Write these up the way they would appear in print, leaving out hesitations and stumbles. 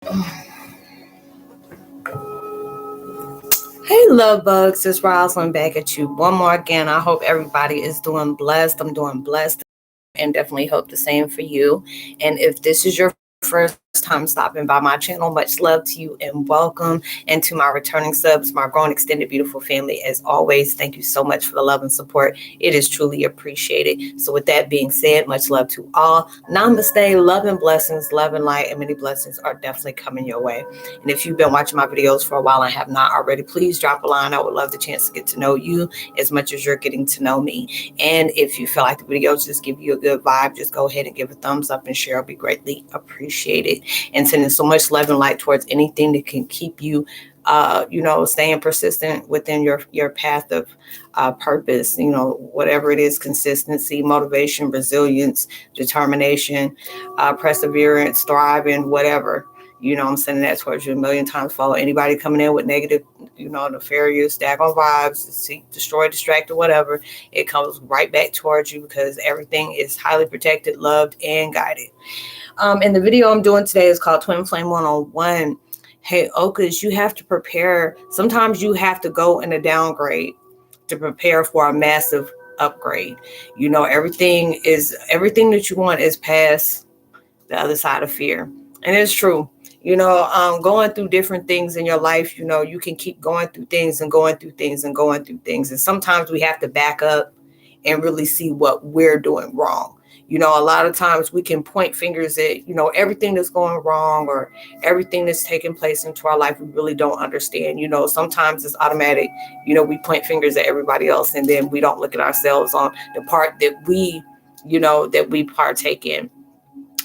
Hey, love bugs, it's Roslynn back at you one more again. I hope everybody is doing blessed. I'm doing blessed and definitely hope the same for you. And if this is your first time stopping by my channel, much love to you and welcome. And to my returning subs, my growing extended beautiful family, as always, thank you so much for the love and support. It is truly appreciated. So with that being said, much love to all. Namaste, love and blessings, love and light, and many blessings are definitely coming your way. And if you've been watching my videos for a while and have not already, please drop a line. I would love the chance to get to know you as much as you're getting to know me. And if you feel like the videos just give you a good vibe, just go ahead and give a thumbs up and share. It'll be greatly appreciated. And sending so much love and light towards anything that can keep you staying persistent within your path of purpose, whatever it is, consistency, motivation, resilience, determination, perseverance, thriving, whatever. I'm sending that towards you a million times. Follow anybody coming in with negative, nefarious, daggone vibes, destroy, distract, or whatever. It comes right back towards you because everything is highly protected, loved, and guided. And the video I'm doing today is called Twin Flame 101. Heyokas, you have to prepare. Sometimes you have to go in a downgrade to prepare for a massive upgrade. Everything that you want is past the other side of fear. And it's true. Going through different things in your life, you can keep going through things and going through things and going through things. And sometimes we have to back up and really see what we're doing wrong. A lot of times we can point fingers at, everything that's going wrong or everything that's taking place into our life. We really don't understand. Sometimes it's automatic. We point fingers at everybody else and then we don't look at ourselves on the part that we partake in.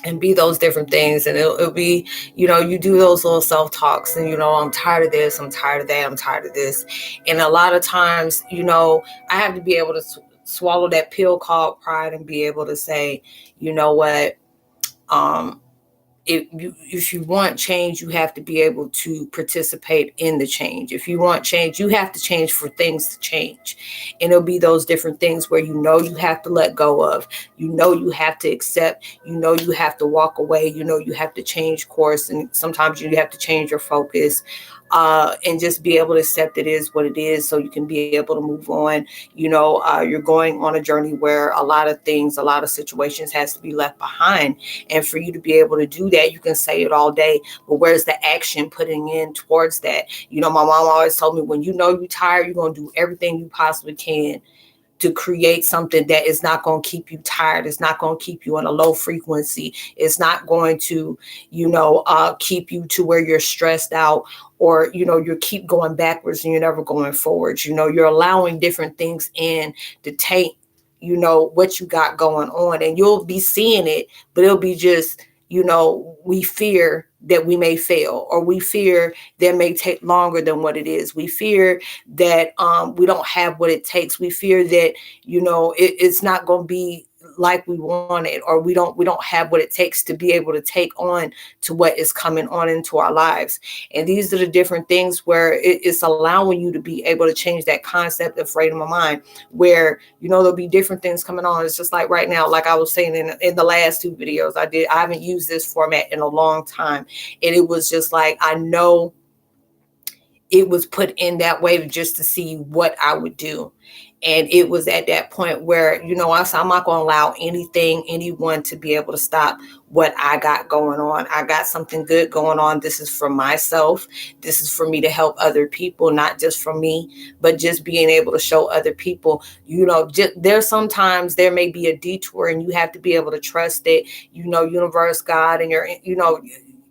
And be those different things. And it'll be, you do those little self-talks and, I'm tired of this, I'm tired of that, I'm tired of this. And a lot of times, I have to be able to swallow that pill called pride and be able to say, you know what, if you want change, you have to be able to participate in the change. If you want change, you have to change for things to change. And it'll be those different things where you have to let go of, you have to accept, you have to walk away, you have to change course. And sometimes you have to change your focus. And just be able to accept it is what it is so you can be able to move on. You're going on a journey where a lot of things, a lot of situations has to be left behind. And for you to be able to do that, you can say it all day, but where's the action putting in towards that? My mom always told me, when you're tired, you're going to do everything you possibly can to create something that is not going to keep you tired. It's not going to keep you on a low frequency. It's not going to, keep you to where you're stressed out or, you keep going backwards and you're never going forwards. You're allowing different things in to take, what you got going on, and you'll be seeing it, but it'll be just, we fear that we may fail, or we fear that may take longer than what it is. We fear that we don't have what it takes. We fear that, it's not going to be like we want it, or we don't have what it takes to be able to take on to what is coming on into our lives. And these are the different things where it's allowing you to be able to change that concept of freedom of mind, where, there'll be different things coming on. It's just like right now, like I was saying in the last two videos I haven't used this format in a long time. And it was just like, I know it was put in that way just to see what I would do. And it was at that point where, I said, I'm not going to allow anyone to be able to stop what I got going on. I got something good going on. This is for myself. This is for me to help other people, not just for me, but just being able to show other people, sometimes there may be a detour and you have to be able to trust that, universe, God, and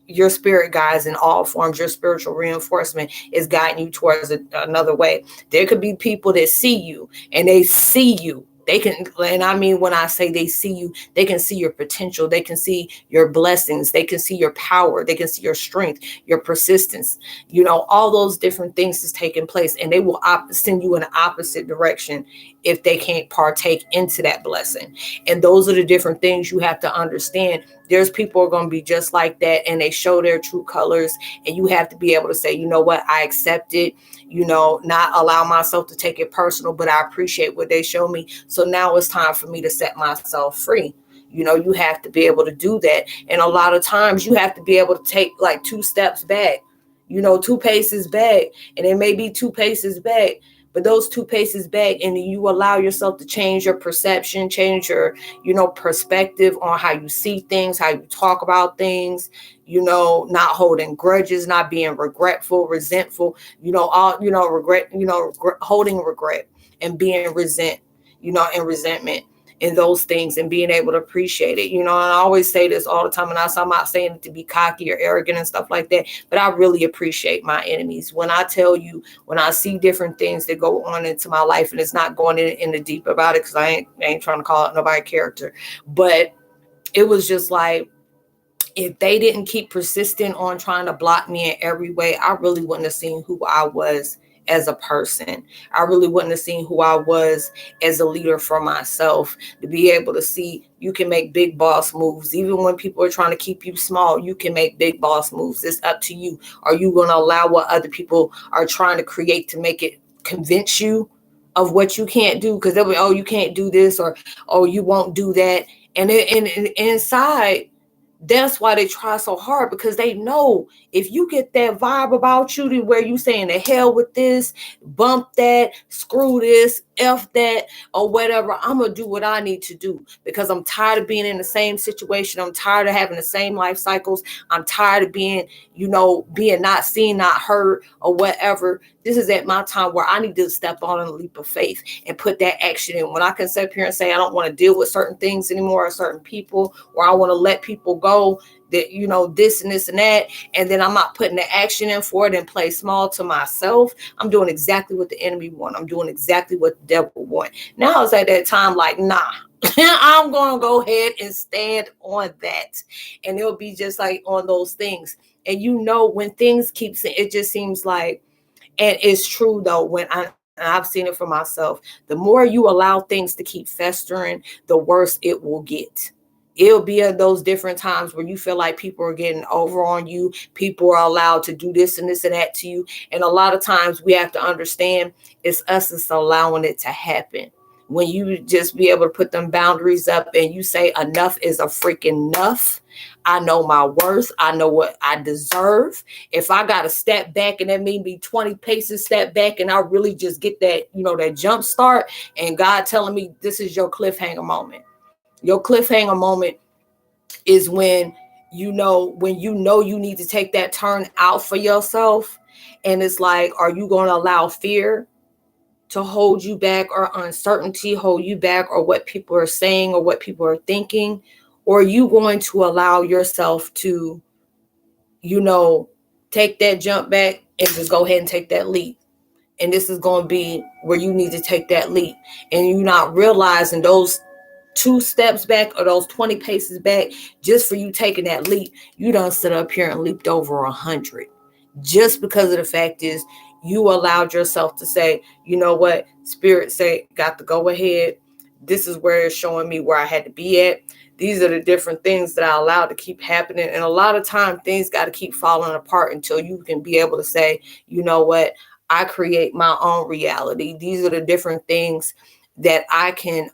your spirit guides in all forms, your spiritual reinforcement is guiding you towards another way. There could be people that see you and they see you. They can, and I mean, when I say they see you, they can see your potential. They can see your blessings. They can see your power. They can see your strength, your persistence, all those different things is taking place, and they will send you in the opposite direction if they can't partake into that blessing. And those are the different things you have to understand. There's people who are going to be just like that, and they show their true colors, and you have to be able to say, you know what, I accept it, not allow myself to take it personal, but I appreciate what they show me. So now it's time for me to set myself free. You know, you have to be able to do that. And a lot of times you have to be able to take like 2 steps back, you know, 2 paces back. And it may be 2 paces back, but those 2 paces back, and you allow yourself to change your perception, change your, you know, perspective on how you see things, how you talk about things, you know, not holding grudges, not being regretful, resentful, you know, all, you know, regret, you know, holding regret and being and resentment in those things, and being able to appreciate it. You know, and I always say this all the time, and I'm not saying it to be cocky or arrogant and stuff like that, but I really appreciate my enemies. When I tell you, when I see different things that go on into my life, and it's not going in the deep about it, because I ain't trying to call it nobody character, but it was just like, if they didn't keep persisting on trying to block me in every way, I really wouldn't have seen who I was as a person. I really wouldn't have seen who I was as a leader for myself. To be able to see you can make big boss moves. Even when people are trying to keep you small, you can make big boss moves. It's up to you. Are you going to allow what other people are trying to create to make it convince you of what you can't do? Because they'll be, oh, you can't do this, or oh, you won't do that. And inside, that's why they try so hard, because they know if you get that vibe about you to where you saying the hell with this, bump that, screw this, F that, or whatever, I'm going to do what I need to do, because I'm tired of being in the same situation. I'm tired of having the same life cycles. I'm tired of being, you know, being not seen, not heard, or whatever. This is at my time where I need to step on a leap of faith and put that action in. When I can sit up here and say I don't want to deal with certain things anymore, or certain people, or I want to let people go, that, you know, this and this and that, and then I'm not putting the action in for it and play small to myself, I'm doing exactly what the enemy want. I'm doing exactly what the devil want. Now it's at that time like, nah, I'm going to go ahead and stand on that. And it'll be just like on those things. And you know, when things keep, it just seems like, and it's true though, when I've seen it for myself, the more you allow things to keep festering, the worse it will get. It'll be at those different times where you feel like people are getting over on you. People are allowed to do this and this and that to you. And a lot of times we have to understand it's us that's allowing it to happen. When you just be able to put them boundaries up and you say enough is a freaking enough. I know my worth. I know what I deserve. If I got to step back, and that mean be 20 paces step back, and I really just get that, you know, that jump start, and God telling me this is your cliffhanger moment. Your cliffhanger moment is when you know you need to take that turn out for yourself. And it's like, are you going to allow fear to hold you back, or uncertainty hold you back, or what people are saying or what people are thinking? Or are you going to allow yourself to, you know, take that jump back and just go ahead and take that leap? And this is going to be where you need to take that leap, and you're not realizing those 2 steps back or those 20 paces back, just for you taking that leap, you done sit up here and leaped over 100. Just because of the fact is you allowed yourself to say, you know what, Spirit say, got to go ahead. This is where it's showing me where I had to be at. These are the different things that I allowed to keep happening. And a lot of time things got to keep falling apart until you can be able to say, you know what, I create my own reality. These are the different things that I can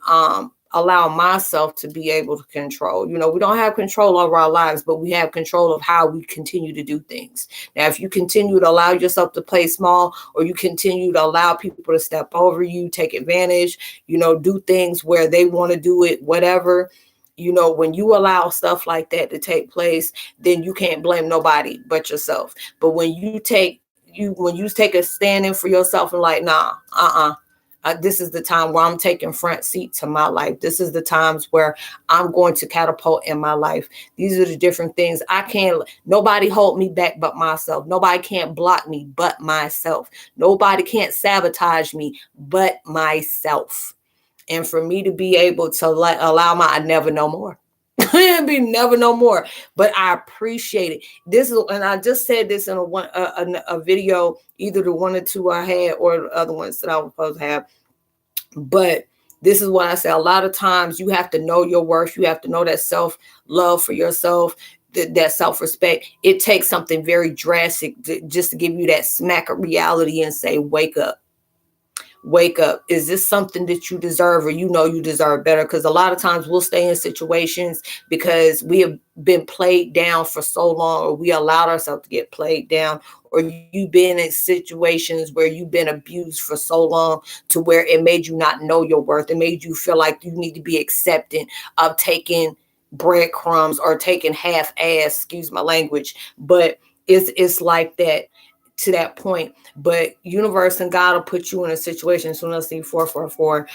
allow myself to be able to control. You know, we don't have control over our lives, but we have control of how we continue to do things. Now, if you continue to allow yourself to play small, or you continue to allow people to step over you, take advantage, you know, do things where they want to do it, whatever, you know, when you allow stuff like that to take place, then you can't blame nobody but yourself. But when you take a stand in for yourself and like, nah, this is the time where I'm taking front seat to my life. This is the times where I'm going to catapult in my life. These are the different things. Nobody hold me back but myself. Nobody can't block me but myself. Nobody can't sabotage me but myself. And for me to be able to allow I never know more. Be never no more. But I appreciate it. This is, and I just said this in a video, either the one or two I had or the other ones that I was supposed to have. But this is what I say. A lot of times you have to know your worth. You have to know that self-love for yourself, that self-respect. It takes something very drastic just to give you that smack of reality and say, wake up. Wake up. Is this something that you deserve, or you know you deserve better? Because a lot of times we'll stay in situations because we have been played down for so long, or we allowed ourselves to get played down, or you've been in situations where you've been abused for so long to where it made you not know your worth. It made you feel like you need to be accepting of taking breadcrumbs or taking half-ass, excuse my language, but it's like that to that point. But universe and God will put you in a situation. Soon as see 444,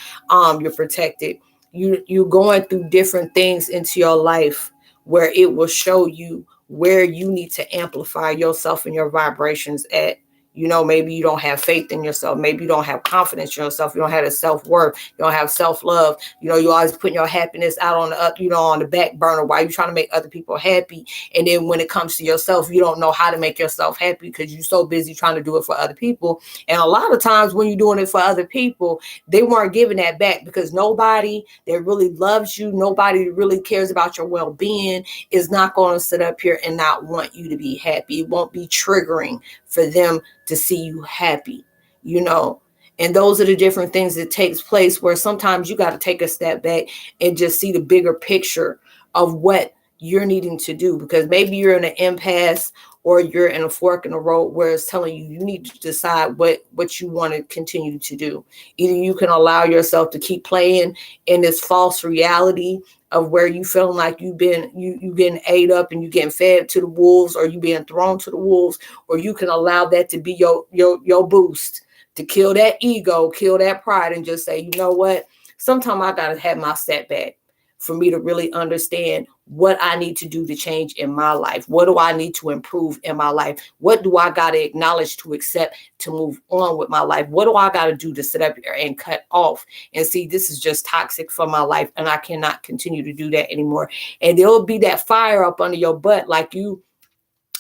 you're protected. You're going through different things into your life where it will show you where you need to amplify yourself and your vibrations at. Maybe you don't have faith in yourself. Maybe you don't have confidence in yourself. You don't have a self-worth. You don't have self-love. You always putting your happiness out on on the back burner while you're trying to make other people happy. And then when it comes to yourself, you don't know how to make yourself happy because you're so busy trying to do it for other people. And a lot of times when you're doing it for other people, they weren't giving that back, because nobody that really loves you, nobody that really cares about your well-being is not going to sit up here and not want you to be happy. It won't be triggering for them to see you happy, and those are the different things that takes place, where sometimes you got to take a step back and just see the bigger picture of what you're needing to do, because maybe you're in an impasse or you're in a fork in the road where it's telling you need to decide what you want to continue to do. Either you can allow yourself to keep playing in this false reality of where you feeling like you getting ate up and you getting fed to the wolves, or you being thrown to the wolves, or you can allow that to be your boost to kill that ego, kill that pride, and just say, you know what? Sometimes I gotta have my setback for me to really understand what I need to do to change in my life. What do I need to improve in my life? What do I got to acknowledge to accept to move on with my life? What do I got to do to sit up here and cut off and see this is just toxic for my life and I cannot continue to do that anymore? And there'll be that fire up under your butt, like you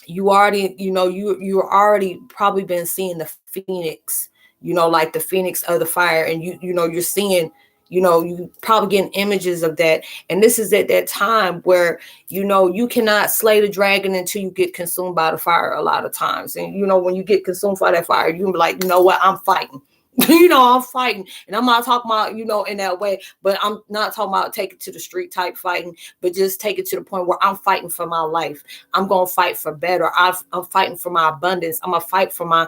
already, you're already probably been seeing the phoenix, like the phoenix of the fire, and you're seeing, you probably getting images of that. And this is at that time where, you cannot slay the dragon until you get consumed by the fire a lot of times. And, when you get consumed by that fire, you can be like, you know what, I'm fighting. I'm fighting. And I'm not talking about, in that way, but I'm not talking about take it to the street type fighting, but just take it to the point where I'm fighting for my life. I'm going to fight for better. I'm fighting for my abundance. I'm going to fight for my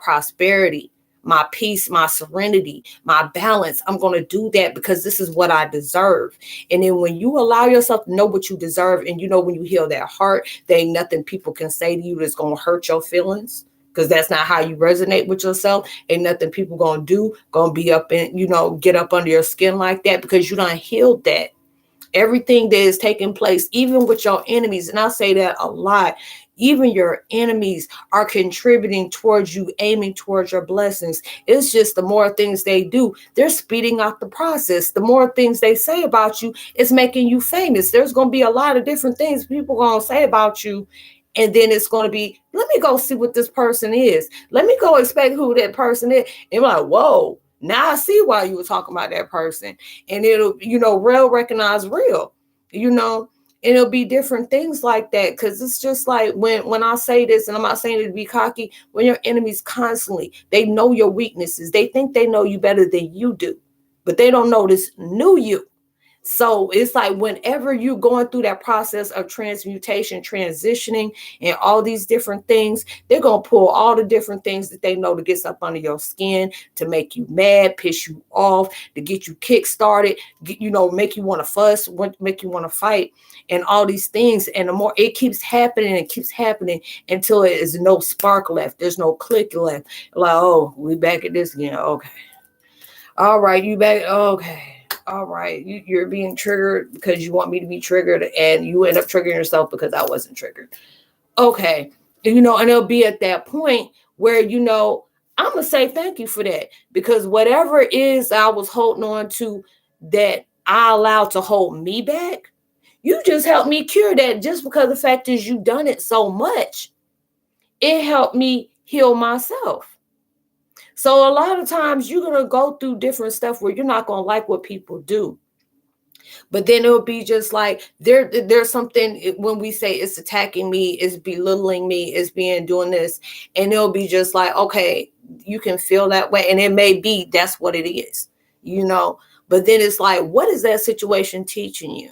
prosperity, my peace, my serenity, my balance. I'm going to do that because this is what I deserve. And then when you allow yourself to know what you deserve, and when you heal that heart, there ain't nothing people can say to you that's going to hurt your feelings, because that's not how you resonate with yourself. Ain't nothing people going to be up in, get up under your skin like that, because you done healed that. Everything that is taking place, even with your enemies, and I say that a lot, even your enemies are contributing towards you, aiming towards your blessings. It's just the more things they do, they're speeding up the process. The more things they say about you, it's making you famous. There's going to be a lot of different things people are going to say about you. And then it's going to be, let me go see what this person is. Let me go expect who that person is. And we're like, whoa, now I see why you were talking about that person. And it'll, real recognize real, and it'll be different things like that. Because it's just like when I say this, and I'm not saying it to be cocky, when your enemies constantly, they know your weaknesses. They think they know you better than you do, but they don't know this new you. So it's like whenever you're going through that process of transmutation, transitioning, and all these different things, they're going to pull all the different things that they know to get up under your skin, to make you mad, piss you off, to get you kick-started, make you want to fuss, make you want to fight, and all these things. And the more it keeps happening and keeps happening until there is no spark left. There's no click left. Like, oh, we back at this again. Okay. All right, you back. Okay. All right, you're being triggered because you want me to be triggered, and you end up triggering yourself because I wasn't triggered. Okay, and it'll be at that point where, I'm going to say thank you for that, because whatever it is I was holding on to that I allowed to hold me back, you just helped me cure that. Just because the fact is you've done it so much, it helped me heal myself. So a lot of times you're going to go through different stuff where you're not going to like what people do. But then it'll be just like there's something when we say it's attacking me, it's belittling me, it's doing this. And it'll be just like, okay, you can feel that way, and it may be that's what it is, you know. But then it's like, what is that situation teaching you?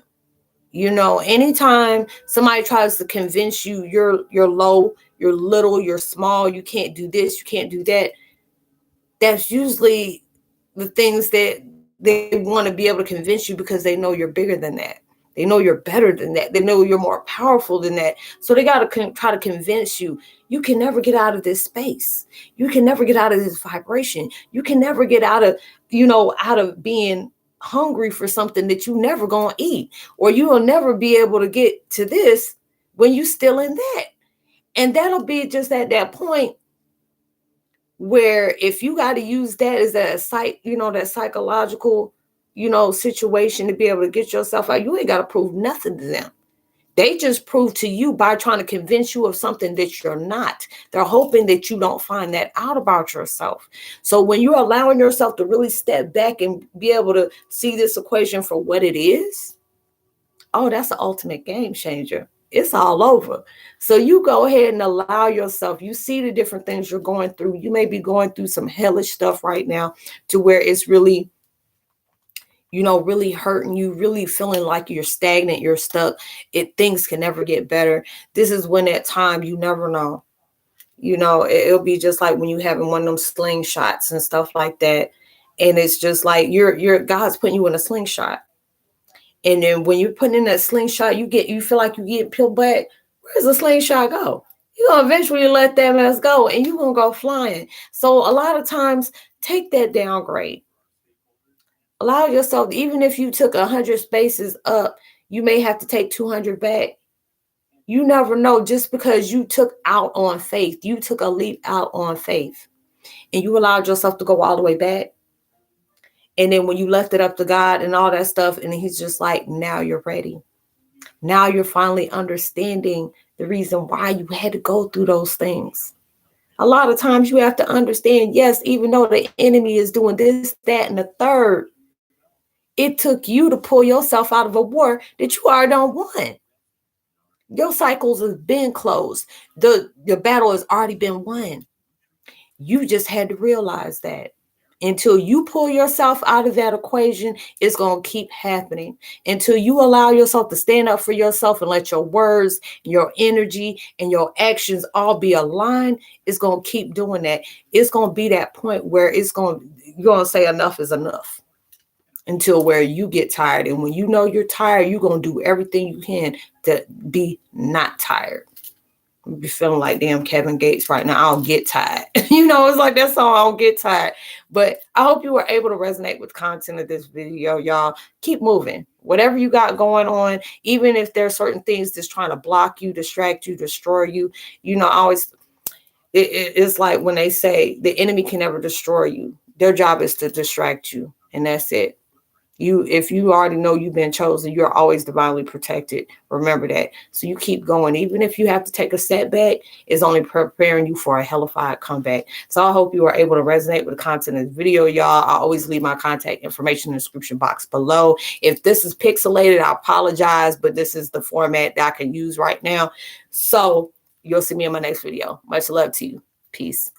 You know, anytime somebody tries to convince you you're low, you're little, you're small, you can't do this, you can't do that, that's usually the things that they want to be able to convince you, because they know you're bigger than that. They know you're better than that. They know you're more powerful than that. So they got to try to convince you, you can never get out of this space. You can never get out of this vibration. You can never get out of, you know, out of being hungry for something that you never gonna eat, or you will never be able to get to this when you still in that. And that'll be just at that point where if you got to use that as that that psychological, you know, situation to be able to get yourself out, you ain't got to prove nothing to them. They just prove to you by trying to convince you of something that you're not. They're hoping that you don't find that out about yourself. So when you're allowing yourself to really step back and be able to see this equation for what it is, oh, that's the ultimate game changer. It's all over. So you go ahead and allow yourself, you see the different things you're going through. You may be going through some hellish stuff right now to where it's really, you know, really hurting you, really feeling like you're stagnant, you're stuck. Things can never get better. This is when that time, you never know. You know, it'll be just like when you having one of them slingshots and stuff like that. And it's just like God's putting you in a slingshot. And then when you're putting in that slingshot, you feel like you get peeled back. Where does the slingshot go? You're going to eventually let that mess go, and you're going to go flying. So a lot of times, take that downgrade. Allow yourself, even if you took 100 spaces up, you may have to take 200 back. You never know, just because you took out on faith, you took a leap out on faith, and you allowed yourself to go all the way back. And then when you left it up to God and all that stuff, and he's just like, now you're ready. Now you're finally understanding the reason why you had to go through those things. A lot of times you have to understand, yes, even though the enemy is doing this, that, and the third, it took you to pull yourself out of a war that you already don't won. Your cycles have been closed. The battle has already been won. You just had to realize that. Until you pull yourself out of that equation, it's going to keep happening. Until you allow yourself to stand up for yourself and let your words, your energy, and your actions all be aligned, it's going to keep doing that. It's going to be that point where you're going to say enough is enough, until where you get tired. And when you know you're tired, you're going to do everything you can to be not tired. Be feeling like damn Kevin Gates right now. I'll get tired. You know, it's like that song, I'll get tired. But I hope you were able to resonate with content of this video, y'all. Keep moving. Whatever you got going on, even if there are certain things that's trying to block you, distract you, destroy you, you know, it's like when they say the enemy can never destroy you. Their job is to distract you, and that's it. If you already know you've been chosen, you're always divinely protected. Remember that. So you keep going. Even if you have to take a setback, it's only preparing you for a hellified comeback. So I hope you are able to resonate with the content of the video, y'all. I always leave my contact information in the description box below. If this is pixelated, I apologize, but this is the format that I can use right now. So you'll see me in my next video. Much love to you. Peace.